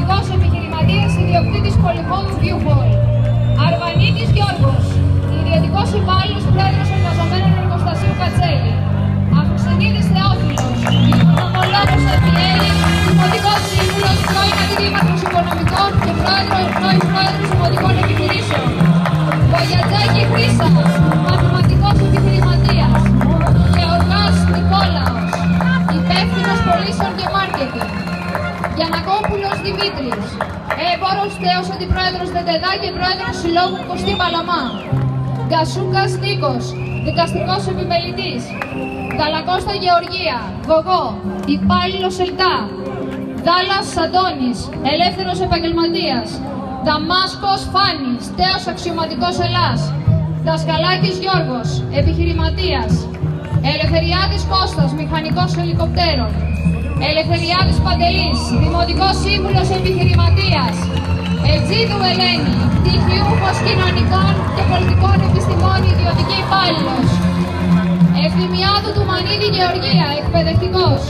πολιτικός επιχειρηματίας, ιδιοκτήτης πολυχώρου Viewhall. Αρβανίτης Γιώργος, ιδιωτικός υπάλληλος, πρόεδρος εργαζομένων εργοστασίου Κατσέλη. Αυξηνίδης Θεόφιλος, οικονομολόγος Ατιέλη, δημοτικός σύμβουλος, πρώην αντιδήμαρχος οικονομικών και πρώην πρόεδρος δημοτικών επιχειρήσεων. Βογιατζάκη Χρύσα, μαθηματικός επιχειρηματίας. Γεωργάς Νικόλαος, υπεύθυνος πωλήσεων και μάρκετινγκ. Γιαννακόπουλος Δημήτρης, έμπορος, τέος αντιπρόεδρος ΔΕΔΑ και πρόεδρος συλλόγου Κωστή Παλαμά. Γκασούκας Νίκος, δικαστικός επιμελητής. Γαλακώστα Γεωργία, Γογό, υπάλληλος ΕΛΤΑ. Δάλλας Αντώνης, ελεύθερος επαγγελματίας. Δαμάσκος Φάνης, τέος αξιωματικός Ελλάς. Δασκαλάκης Γιώργος, επιχειρηματίας. Ελευθεριάδης Κώστας, μηχανικός ελικοπτέρων. Ελευθεριάδης Παντελής, δημοτικός σύμβουλος επιχειρηματίας. Ετζίδου Ελένη, πτυχιούχος κοινωνικών και πολιτικών επιστημών, ιδιωτική υπάλληλος. Ευθυμιάδου του Μανίδη Γεωργία, εκπαιδευτικός.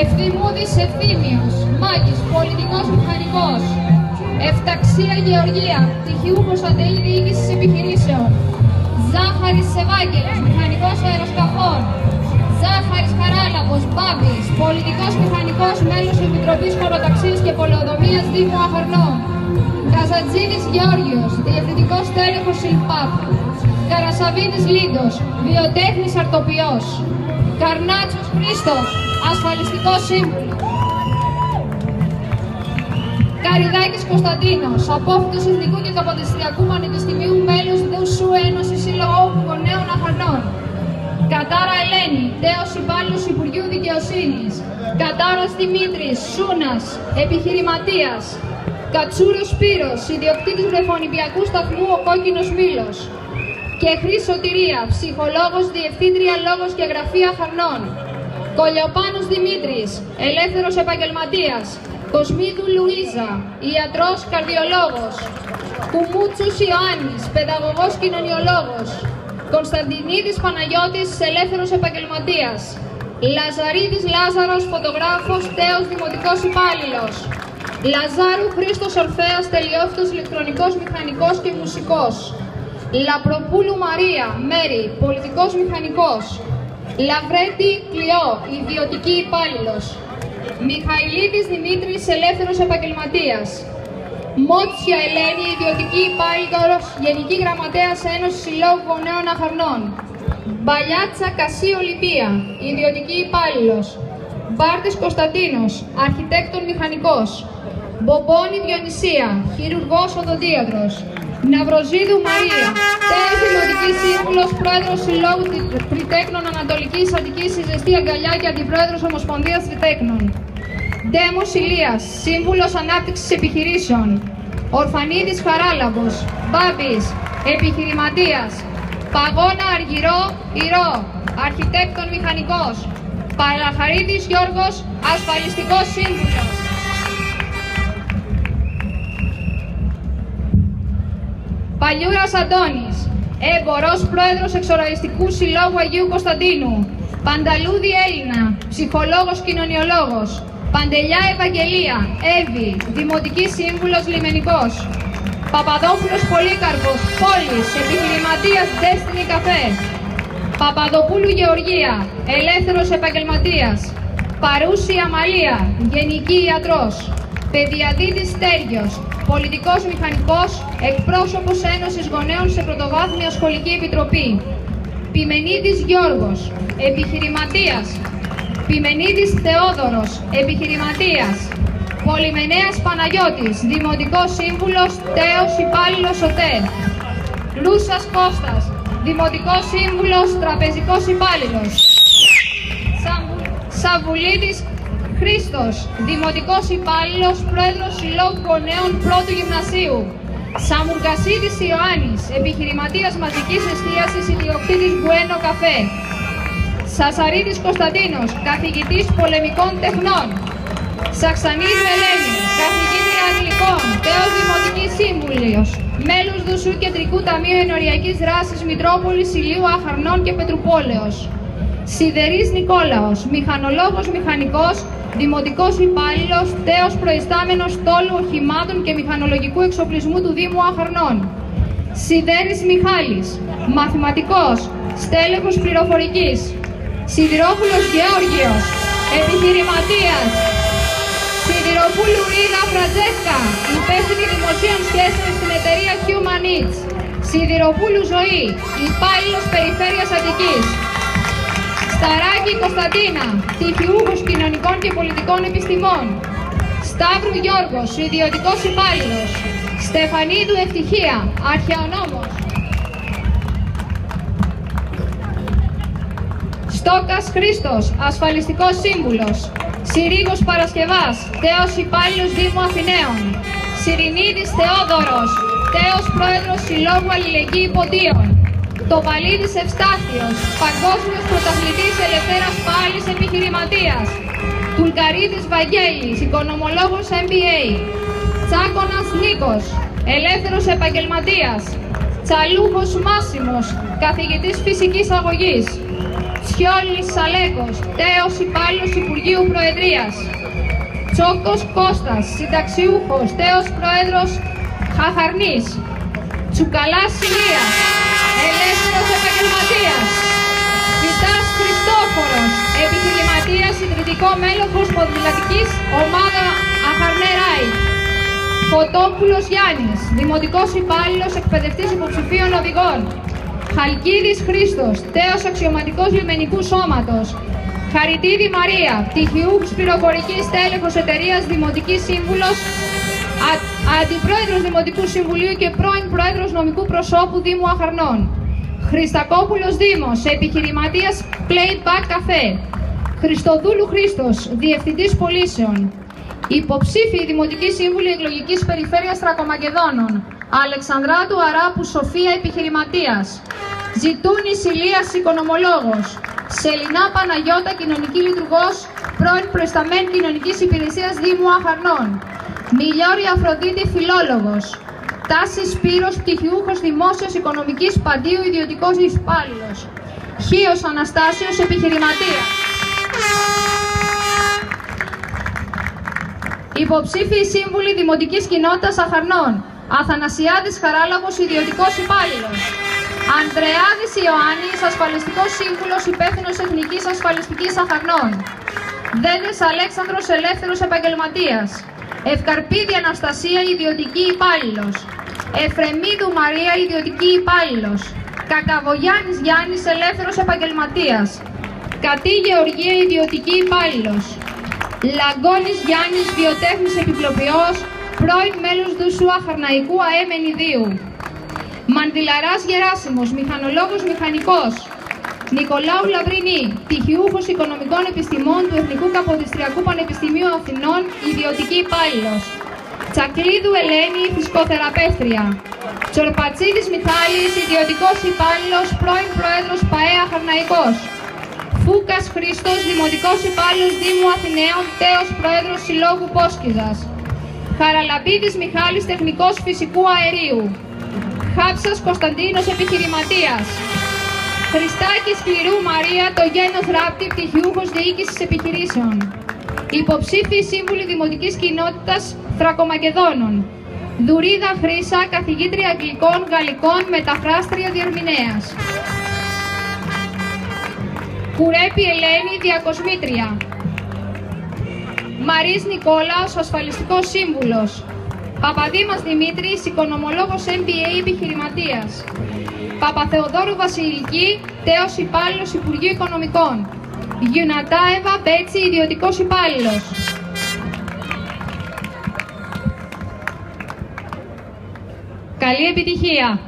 Ευθυμούδης Ευθύμιος, Μάκης, πολιτικός μηχανικός. Εφταξία Γεωργία, πτυχιούχος αντελή διοίκησης επιχειρήσεων. Ζάχαρης Ευάγγελος, μηχανικός αεροσκαφών. Ζάχαρης Χαράλαμπος, Μπάμπης, πολιτικός μηχανικός, μέλος Επιτροπής Χωροταξίας και Πολεοδομίας Δήμου Αχαρνών. Καζατζίδης Γεώργιος, διευθυντικός τέλεχος ΣΥΛΠΑΠ. Καρασαβίδης Λίντος, βιοτέχνης αρτοποιός. Καρνάτσος Χρήστος, ασφαλιστικός σύμβουλος. Καριδάκης Κωνσταντίνος, απόφοιτος Εθνικού και Καποδιστριακού Πανεπιστημίου, μέλος ΔΕΟΣΟΥ Ένωσης Συλλόγου Γονέων Αχαρνών. Κατάρα Ελένη, τέος υπάλληλος Υπουργείου Δικαιοσύνης. Κατάρας Δημήτρης, Σούνας, επιχειρηματίας. Κατσούρος Σπύρος, ιδιοκτήτης βρεφονιπιακού σταθμού Ο Κόκκινος Μήλος. Και Χρύς Σωτηρία, ψυχολόγος, διευθύντρια λόγος και γραφεία Αχαρνών. Κολιοπάνος Δημήτρης, ελεύθερος επαγγελματίας. Κοσμίδου Λουίζα, ιατρός καρδιολόγος. Κουμούτσους Ιωάννης, παιδαγωγός κοινωνιολόγος. Κωνσταντινίδης Παναγιώτης, ελεύθερος επαγγελματίας. Λαζαρίδης Λάζαρος, φωτογράφος, τέος δημοτικός υπάλληλος. Λαζάρου Χρήστος Ορφέας, τελειόφυτος ηλεκτρονικός μηχανικός και μουσικός. Λαπροπούλου Μαρία, Μέρη, πολιτικός μηχανικός. Λαβρέτη Κλειό, ιδιωτική υπάλληλος. Μιχαηλίδης Δημήτρης, ελεύθερος επαγγελματίας. Μότσια Ελένη, ιδιωτική υπάλληλος, Γενική Γραμματέας Ένωσης Συλλόγου Γονέων Αχαρνών. Μπαλιάτσα Κασί Ολυμπία, ιδιωτική υπάλληλος. Μπάρτης Κωνσταντίνος, αρχιτέκτον μηχανικός. Μπομπόνη Διονυσία, χειρουργός οδοντίατρος. Ναυροζίδου Μαρία, τέος δημοτική σύμβουλος, πρόεδρος Συλλόγου Τριτέκνων Ανατολικής Αττικής, η Ζεστή Αγκαλιά και αντιπρόεδρος Ομοσπονδίας Τριτέκνων. Ντέμος Ηλίας, σύμβουλος ανάπτυξης επιχειρήσεων. Ορφανίδης Χαράλαμπος, Μπάμπης, επιχειρηματίας. Παγώνα Αργυρό Ηρώ, αρχιτέκτον μηχανικός. Παλαχαρίδης Γιώργος, ασφαλιστικός σύμβουλος. Παλιούρας Αντώνης, έμπορος, πρόεδρος Εξοραϊστικού Συλλόγου Αγίου Κωνσταντίνου. Πανταλούδη Έλληνα, ψυχολόγος κοινωνιολόγος. Παντελιά Ευαγγελία, Εύη, δημοτική σύμβουλος λιμενικός. Παπαδόπουλος Πολύκαρπος, Πόλης, επιχειρηματίας Destiny Café. Παπαδοπούλου Γεωργία, ελεύθερος επαγγελματίας. Παρούση Αμαλία, γενική ιατρός. Παιδιαδίτης Στέργιος, πολιτικός μηχανικός, εκπρόσωπος Ένωσης Γονέων σε πρωτοβάθμια σχολική επιτροπή. Πιμενίδης Γιώργος, επιχειρηματίας. Πιμενίδης Θεόδωρος, επιχειρηματίας. Πολυμενέας Παναγιώτης, δημοτικός σύμβουλος, τέος υπάλληλος ΟΤΕ. Ρούσας Κώστας, δημοτικός σύμβουλος, τραπεζικός υπάλληλος. Σαβουλίδης Χρήστος, δημοτικός υπάλληλος, πρόεδρος Συλλόγου Γονέων Πρώτου Γυμνασίου. Σαμουργασίδης Ιωάννης, επιχειρηματίας μαζικής εστίασης, ιδιοκτήτης Μπουένο Καφέ. Σασαρίδης Κωνσταντίνος, καθηγητής πολεμικών τεχνών. Σαξανίδου Ελένη, καθηγήτρια Αγγλικών, τέος δημοτική σύμβουλος, μέλος Δουσού Κεντρικού Ταμείου Ενοριακής Δράσης Μητρόπολης, Ηλίου Αχαρνών και Πετρουπόλεως. Σιδερής Νικόλαος, μηχανολόγος μηχανικός, δημοτικός υπάλληλος, τέος προϊστάμενος τόλου οχημάτων και μηχανολογικού εξοπλισμού του Δήμου Αχαρνών. Σιδέρης Μιχάλης, μαθηματικός, στέλεχος πληροφορικής. Σιδηρόπουλος Γεώργιος, επιχειρηματίας. Σιδηροπούλου Ρίδα Φραντζέσκα, υπεύθυνη δημοσίων σχέσεων στην εταιρεία Human Eats. Σιδηροπούλου Ζωή, υπάλληλος Περιφέρειας Αττικής. Σταράκη Κωνσταντίνα, πτυχιούχος κοινωνικών και πολιτικών επιστημών. Σταύρου Γιώργος, ιδιωτικός υπάλληλος. Στεφανίδου Ευτυχία, αρχαιονόμος. Στόκας Χρήστος, ασφαλιστικός σύμβουλος. Συρίγος Παρασκευάς, τέος υπάλληλος Δήμου Αθηναίων. Σιρηνίδης Θεόδωρος, τέος πρόεδρος Συλλόγου Αλληλεγγύη Ποντίων. Τοπαλίδης Ευστάθιος, παγκόσμιος πρωταθλητής ελευθέρας πάλης επιχειρηματίας. Τουλκαρίδης Βαγγέλης, οικονομολόγος MBA. Τσάκωνας Νίκος, ελεύθερος επαγγελματίας. Τσαλούχος Μάσιμος, καθηγητής φυσικής αγωγής. Τσιόλης Σαλέκος, τέος υπάλληλος Υπουργείου Προεδρίας. Τσόκος Κώστας, συνταξιούχος, τέος πρόεδρος Χαχαρνής. Τσουκαλάς Ηλίας, ελεύθερος επαγγελματίας. Βιτάς Χριστόφορος, επιχειρηματίας, ιδρυτικό μέλοχος ποδηλατικής ομάδα Αχαρνέράι. Φωτόπουλος Γιάννης, δημοτικός υπάλληλος, εκπαιδευτής υποψηφίων οδηγών. Χαλκίδης Χρήστος, τέος αξιωματικός λιμενικού σώματος. Χαριτίδη Μαρία, πτυχιούχος πληροφορικής, τέλεχος εταιρείας, δημοτικής σύμβουλος, αντιπρόεδρος Δημοτικού Συμβουλίου και πρώην πρόεδρος νομικού προσώπου Δήμου Αχαρνών. Χριστακόπουλος Δήμος, επιχειρηματίας Playback Café. Χριστοδούλου Χρήστος, διευθυντής πωλήσεων. Υποψήφιοι Δημοτική Σύμβουλη Εκλογικής Περιφέρειας Θρακομακεδόνων. Αλεξανδράτου Αράπου Σοφία, επιχειρηματίας. Ζητούνης Ηλίας, οικονομολόγος. Σελινά Παναγιώτα, κοινωνική λειτουργός, πρώην προϊσταμένη κοινωνικής υπηρεσίας Δήμου Αχαρνών. Μιλιόρη Αφροδίτη, φιλόλογος. Τάσης Σπύρος, πτυχιούχος δημόσιος οικονομικής παντίου, ιδιωτικός υπάλληλος. Χίος Αναστάσιος, επιχειρηματίας. Υποψήφιοι σύμβουλοι Δημοτικής Κοινότητας Αχαρνών. Αθανασιάδης Χαράλαμπος, ιδιωτικός υπάλληλος. Ανδρεάδης Ιωάννης, ασφαλιστικός σύμβουλος, υπεύθυνος εθνικής ασφαλιστικής Αχαρνών. Δέλες Αλέξανδρος, ελεύθερος επαγγελματίας. Ευκαρπίδη Αναστασία, ιδιωτική υπάλληλος. Εφρεμίδου Μαρία, ιδιωτική υπάλληλος. Κακαβογιάννης Γιάννης, ελεύθερος επαγγελματίας. Κατή Γεωργία, ιδιωτική υπάλληλος. Λαγκώνης Γιάννης, βιοτέχνης επιπλοποιός, πρώην μέλος Δουσού Αχαρναϊκού ΑΕ Μενιδίου. Μανδυλαράς Γεράσιμος, μηχανολόγος μηχανικός. Νικολάου Λαβρινή, πτυχιούχος οικονομικών επιστημών του Εθνικού Καποδιστριακού Πανεπιστημίου Αθηνών, ιδιωτική υπάλληλος. Τσακλίδου Ελένη, φυσικοθεραπεύτρια. Τσορπατσίδης Μιχάλης, ιδιωτικός υπάλληλος, πρώην πρόεδρος ΠΑΕ Αχαρναϊκός. Φούκας Χρήστος, δημοτικός υπάλληλος Δήμου Αθηναίων, τέος πρόεδρος Συλλόγου Πόσκιζας. Χαραλαμπίδης Μιχάλης, τεχνικός φυσικού αερίου. Χάψας Κωνσταντίνος, επιχειρηματίας. Χριστάκης Σκληρού Μαρία, το γένος ράπτη, πτυχιούχος διοίκησης επιχειρήσεων. Υποψήφιοι σύμβουλοι Δημοτικής Κοινότητας Θρακομακεδόνων. Δουρίδα Χρύσα, καθηγήτρια Αγγλικών, Γαλλικών, μεταφράστρια διερμηνέας. Κουρέπη Ελένη, διακοσμήτρια. Μαρίς Νικόλαος, ασφαλιστικός σύμβουλος. Παπαδήμας Δημήτρης, οικονομολόγος MBA, επιχειρηματίας. Παπαθεοδόρου Βασιλική, τέος υπάλληλος Υπουργείου Οικονομικών. Γιουνατάεβα Μπέτσι, ιδιωτικός υπάλληλος. Καλή επιτυχία!